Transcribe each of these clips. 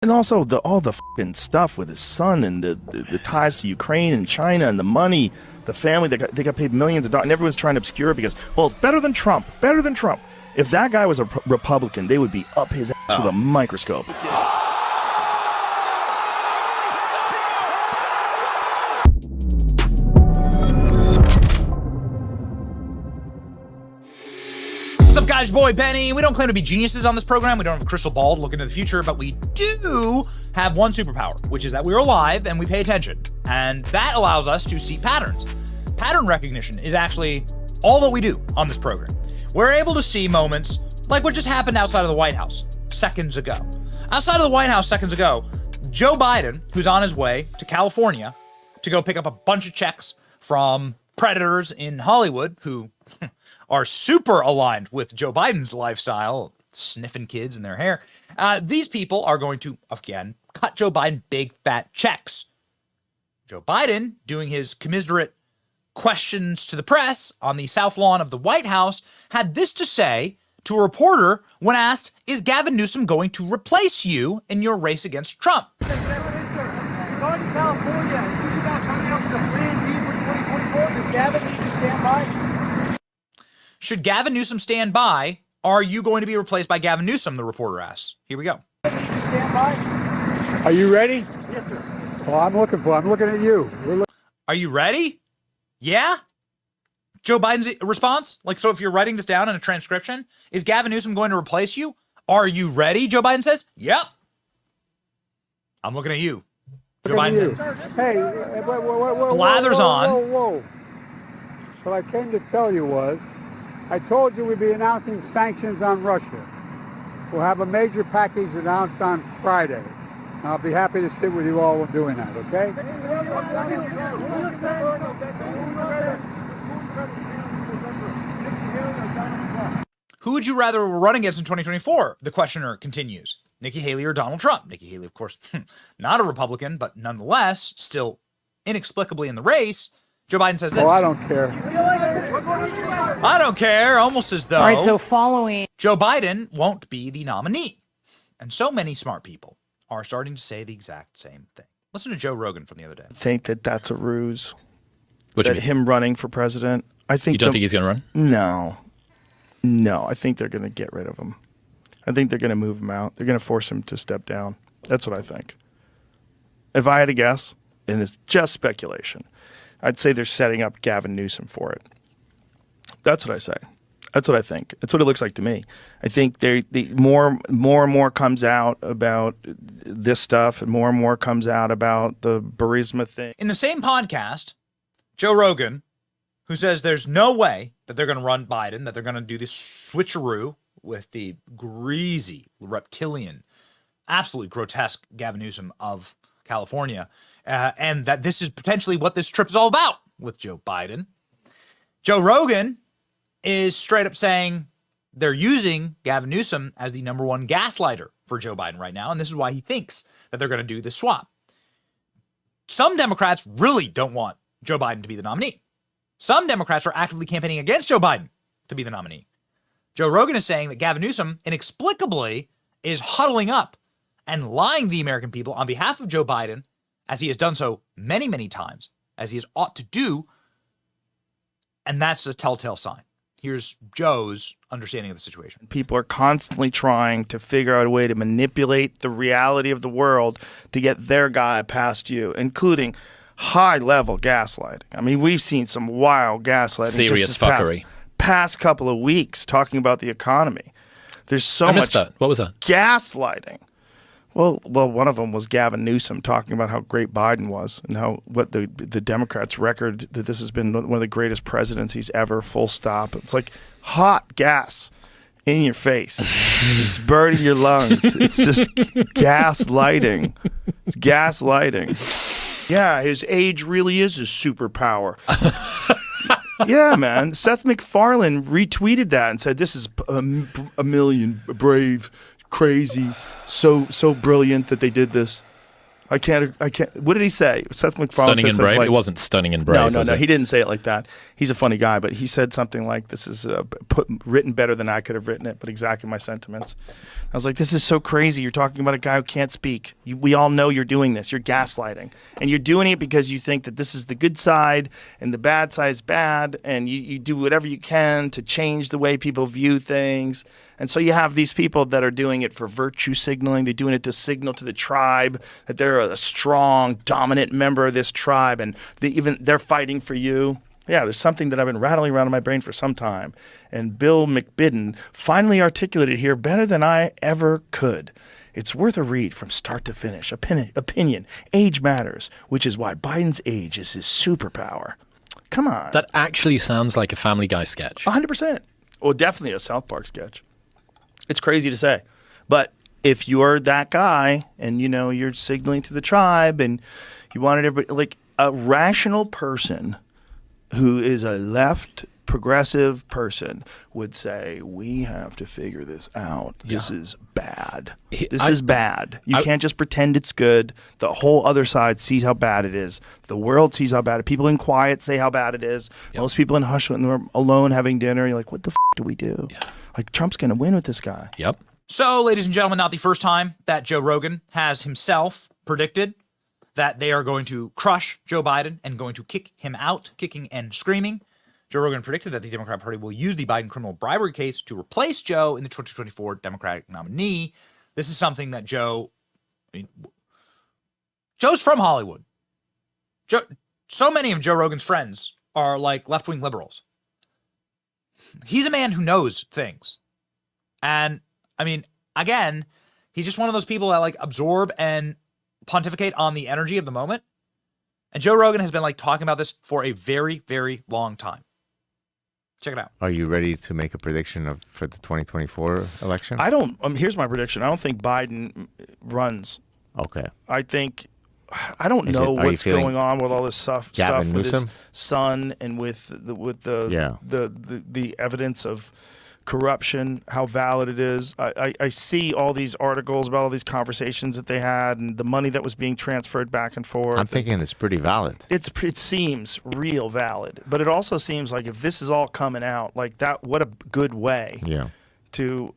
And also all the fucking stuff with his son and the ties to Ukraine and China and the money, the family, they got paid millions of dollars, and everyone's trying to obscure it because, well, better than Trump. If that guy was a Republican, they would be up his ass with a microscope. What's up, guys? Your boy Benny. We don't claim to be geniuses on this program. We don't have a crystal ball to look into the future, but we do have one superpower, which is that we're alive and we pay attention. And that allows us to see patterns. Pattern recognition is actually all that we do on this program. We're able to see moments like what just happened outside of the White House seconds ago. Outside of the White House seconds ago, Joe Biden, who's on his way to California to go pick up a bunch of checks from predators in Hollywood who are super aligned with Joe Biden's lifestyle, sniffing kids in their hair. These people are going to, again, cut Joe Biden big, fat checks. Joe Biden, doing his commiserate questions to the press on the South Lawn of the White House, had this to say to a reporter when asked, is Gavin Newsom going to replace you in your race against Trump? Should Gavin Newsom stand by? Are you going to be replaced by Gavin Newsom? The reporter asks. Here we go. Are you ready? Yes, sir. Well, I'm looking at you. Are you ready? Yeah? Joe Biden's response? Like, so if you're writing this down in a transcription, is Gavin Newsom going to replace you? Are you ready? Joe Biden says, yep. I'm looking at you. Joe Biden. Hey, Blathers on. Whoa. What I came to tell you was, I told you we'd be announcing sanctions on Russia. We'll have a major package announced on Friday. And I'll be happy to sit with you all when doing that, okay? Who would you rather run against in 2024? The questioner continues. Nikki Haley or Donald Trump? Nikki Haley, of course, not a Republican, but nonetheless, still inexplicably in the race. Joe Biden says this. Oh, I don't care. I don't care, almost as though all right, so following Joe Biden won't be the nominee. And so many smart people are starting to say the exact same thing. Listen to Joe Rogan from the other day. I think that's a ruse. What do you That mean? him running for president. I think You don't think he's going to run? No, I think they're going to get rid of him. I think they're going to move him out. They're going to force him to step down. That's what I think. If I had to guess, and it's just speculation, I'd say they're setting up Gavin Newsom for it. That's what I say. That's what I think. That's what it looks like to me. I think the more and more comes out about this stuff, and more comes out about the Burisma thing. In the same podcast, Joe Rogan, who says there's no way that they're going to run Biden, that they're going to do this switcheroo with the greasy, reptilian, absolutely grotesque Gavin Newsom of California, and that this is potentially what this trip is all about with Joe Biden. Joe Rogan is straight up saying they're using Gavin Newsom as the number one gaslighter for Joe Biden right now, and this is why he thinks that they're going to do this swap. Some Democrats really don't want Joe Biden to be the nominee. Some Democrats are actively campaigning against Joe Biden to be the nominee. Joe Rogan is saying that Gavin Newsom inexplicably is huddling up and lying to the American people on behalf of Joe Biden, as he has done so many, many times, as he is ought to do, and that's a telltale sign. Here's Joe's understanding of the situation. People are constantly trying to figure out a way to manipulate the reality of the world to get their guy past you, including high-level gaslighting. I mean, we've seen some wild gaslighting. Serious fuckery. Past couple of weeks talking about the economy. There's so much that. What was that? gaslighting. Well, one of them was Gavin Newsom talking about how great Biden was and what the Democrats' record, that this has been one of the greatest presidencies ever, full stop. It's like hot gas in your face. It's burning your lungs. It's just gaslighting. It's gaslighting. Yeah, his age really is his superpower. Yeah, man. Seth MacFarlane retweeted that and said, this is a million brave, crazy, so brilliant that they did this. I can't. What did he say? Seth MacFarlane Stunning said and something brave. like, It wasn't stunning and brave. no. was it? He didn't say it like that. He's a funny guy, but he said something like, "This is written better than I could have written it, but exactly my sentiments." I was like, "This is so crazy. You're talking about a guy who can't speak. We all know you're doing this. You're gaslighting, and you're doing it because you think that this is the good side and the bad side is bad, and you do whatever you can to change the way people view things." And so you have these people that are doing it for virtue signaling. They're doing it to signal to the tribe that they're a strong, dominant member of this tribe, and they're fighting for you. Yeah, there's something that I've been rattling around in my brain for some time. And Bill McBidden finally articulated here better than I ever could. It's worth a read from start to finish. Opinion. Age matters, which is why Biden's age is his superpower. Come on. That actually sounds like a Family Guy sketch. 100%. Well, definitely a South Park sketch. It's crazy to say. But if you're that guy and, you're signaling to the tribe and you wanted everybody, like a rational person who is a left progressive person would say, we have to figure this out. This is bad. This is bad. You can't just pretend it's good. The whole other side sees how bad it is. The world sees how bad it is. People in quiet say how bad it is. Yep. Most people in hush when they're alone having dinner, you're like, what the do we do? Yeah. Like, Trump's going to win with this guy. Yep. So, ladies and gentlemen, not the first time that Joe Rogan has himself predicted that they are going to crush Joe Biden and going to kick him out, kicking and screaming. Joe Rogan predicted that the Democrat Party will use the Biden criminal bribery case to replace Joe in the 2024 Democratic nominee. This is something that Joe's from Hollywood. So many of Joe Rogan's friends are like left-wing liberals. He's a man who knows things. And again, he's just one of those people that like absorb and pontificate on the energy of the moment. And Joe Rogan has been like talking about this for a very, very long time. Check it out. Are you ready to make a prediction for the 2024 election? I don't. Here's my prediction. I don't think Biden runs. Okay. I don't know what's going on with all this stuff with his son and with the evidence of corruption, how valid it is. I see all these articles about all these conversations that they had and the money that was being transferred back and forth. I'm thinking it's pretty valid. It seems real valid, but it also seems like if this is all coming out like that, what a good way to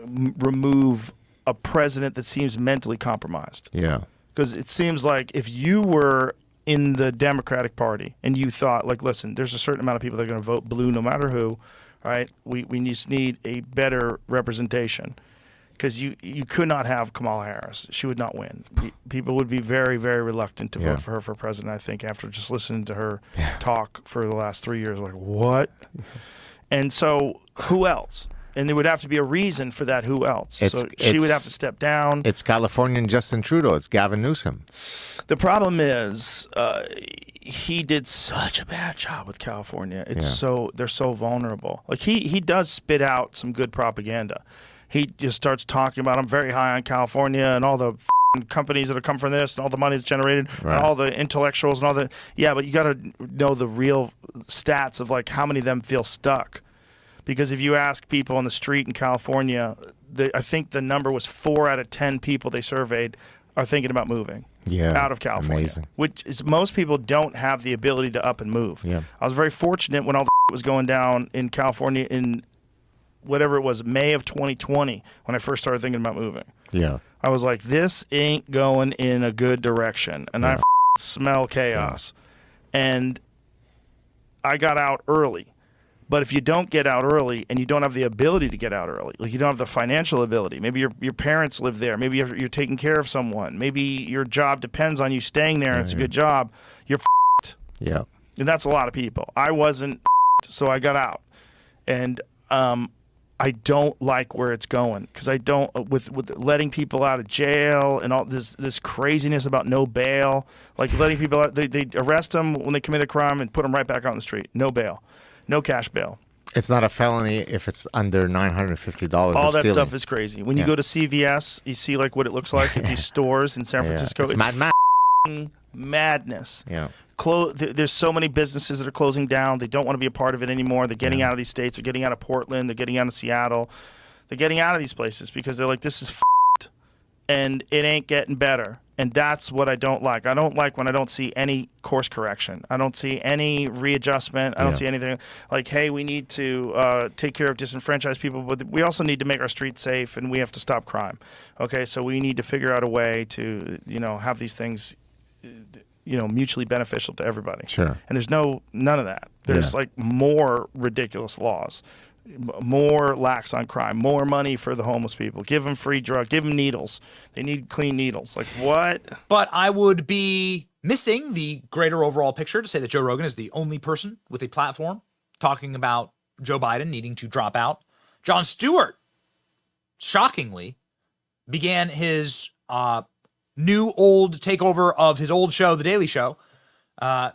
remove a president that seems mentally compromised. Yeah. Because it seems like if you were in the Democratic Party and you thought, like, listen, there's a certain amount of people that are going to vote blue no matter who, right? We just need a better representation because you could not have Kamala Harris. She would not win. People would be very, very reluctant to vote for her for president, I think, after just listening to her talk for the last 3 years. Like, what? And so who else? And there would have to be a reason for that who else. So she would have to step down. It's Californian Justin Trudeau. It's Gavin Newsom. The problem is he did such a bad job with California. They're so vulnerable. Like he does spit out some good propaganda. He just starts talking about I'm very high on California and all the companies that have come from this and all the money that's generated and all the intellectuals and all the but you got to know the real stats of like how many of them feel stuck. Because if you ask people on the street in California, I think the number was 4 out of 10 people they surveyed are thinking about moving out of California. Amazing. Which is most people don't have the ability to up and move. Yeah. I was very fortunate when all the was going down in California in whatever it was, May of 2020, when I first started thinking about moving. Yeah. I was like, this ain't going in a good direction. And I smell chaos. Yeah. And I got out early. But if you don't get out early and you don't have the ability to get out early, like you don't have the financial ability, maybe your parents live there, maybe you're taking care of someone, maybe your job depends on you staying there and it's a good job, you're f***ed. Yeah. And that's a lot of people. I wasn't f***ed, so I got out. And I don't like where it's going because I don't, with letting people out of jail and all this craziness about no bail, like letting people out, they arrest them when they commit a crime and put them right back out on the street. No bail. No cash bail. It's not a felony if it's under $950. All that stuff is crazy. When you go to CVS, you see like what it looks like at these stores in San Francisco. It's madness. Yeah. There's so many businesses that are closing down. They don't want to be a part of it anymore. They're getting out of these states. They're getting out of Portland. They're getting out of Seattle. They're getting out of these places because they're like, this is f***ed, and it ain't getting better. And that's what I don't like. I don't like when I don't see any course correction. I don't see any readjustment. I don't see anything like, hey, we need to take care of disenfranchised people, but we also need to make our streets safe, and we have to stop crime. Okay, so we need to figure out a way to, have these things, mutually beneficial to everybody. Sure. And there's none of that. There's like more ridiculous laws, more lax on crime, more money for the homeless people. Give them free drugs. Give them needles. They need clean needles. Like what? But I would be missing the greater overall picture to say that Joe Rogan is the only person with a platform talking about Joe Biden needing to drop out. Jon Stewart, shockingly, began his new old takeover of his old show, The Daily Show,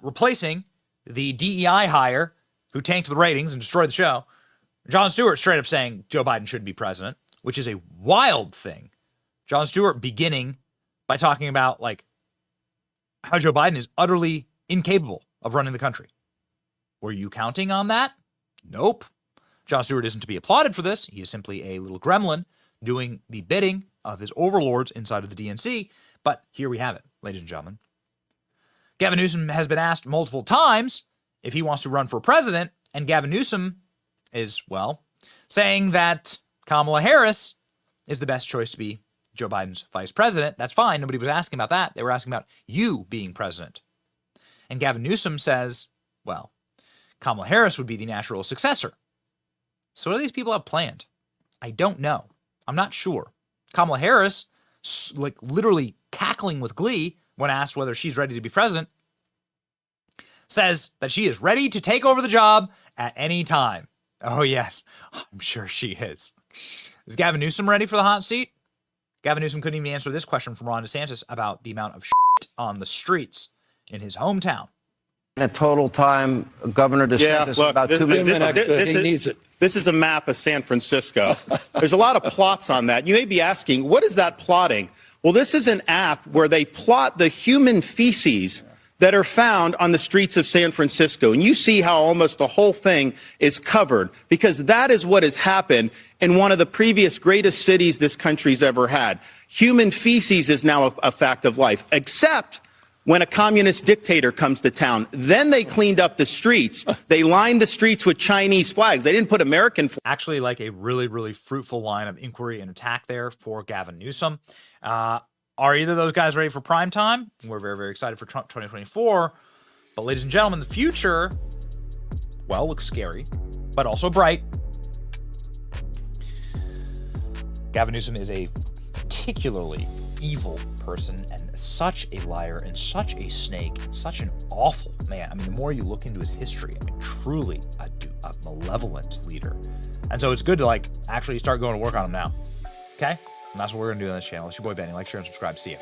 replacing the DEI hire who tanked the ratings and destroyed the show. Jon Stewart straight up saying Joe Biden shouldn't be president, which is a wild thing. Jon Stewart beginning by talking about like how Joe Biden is utterly incapable of running the country. Were you counting on that? Nope. Jon Stewart isn't to be applauded for this. He is simply a little gremlin doing the bidding of his overlords inside of the DNC. But here we have it, ladies and gentlemen. Gavin Newsom has been asked multiple times if he wants to run for president, and Gavin Newsom is, saying that Kamala Harris is the best choice to be Joe Biden's vice president. That's fine. Nobody was asking about that. They were asking about you being president. And Gavin Newsom says, Kamala Harris would be the natural successor. So what do these people have planned? I don't know. I'm not sure. Kamala Harris, like literally cackling with glee when asked whether she's ready to be president, says that she is ready to take over the job at any time. Oh, yes, I'm sure she is. Is Gavin Newsom ready for the hot seat? Gavin Newsom couldn't even answer this question from Ron DeSantis about the amount of shit on the streets in his hometown. In a total time, Governor DeSantis about 2 million. This is a map of San Francisco. There's a lot of plots on that. You may be asking, what is that plotting? Well, this is an app where they plot the human feces that are found on the streets of San Francisco. And you see how almost the whole thing is covered, because that is what has happened in one of the previous greatest cities this country's ever had. Human feces is now a fact of life, except when a communist dictator comes to town. Then they cleaned up the streets. They lined the streets with Chinese flags. They didn't put American flags. Actually, like a really, really fruitful line of inquiry and attack there for Gavin Newsom. Are either of those guys ready for prime time? We're very, very excited for Trump 2024. But ladies and gentlemen, the future, looks scary, but also bright. Gavin Newsom is a particularly evil person and such a liar and such a snake, such an awful man. I mean, the more you look into his history, truly a malevolent leader. And so it's good to actually start going to work on him now. Okay? And that's what we're going to do on this channel. It's your boy Benny. Like, share, and subscribe. See ya.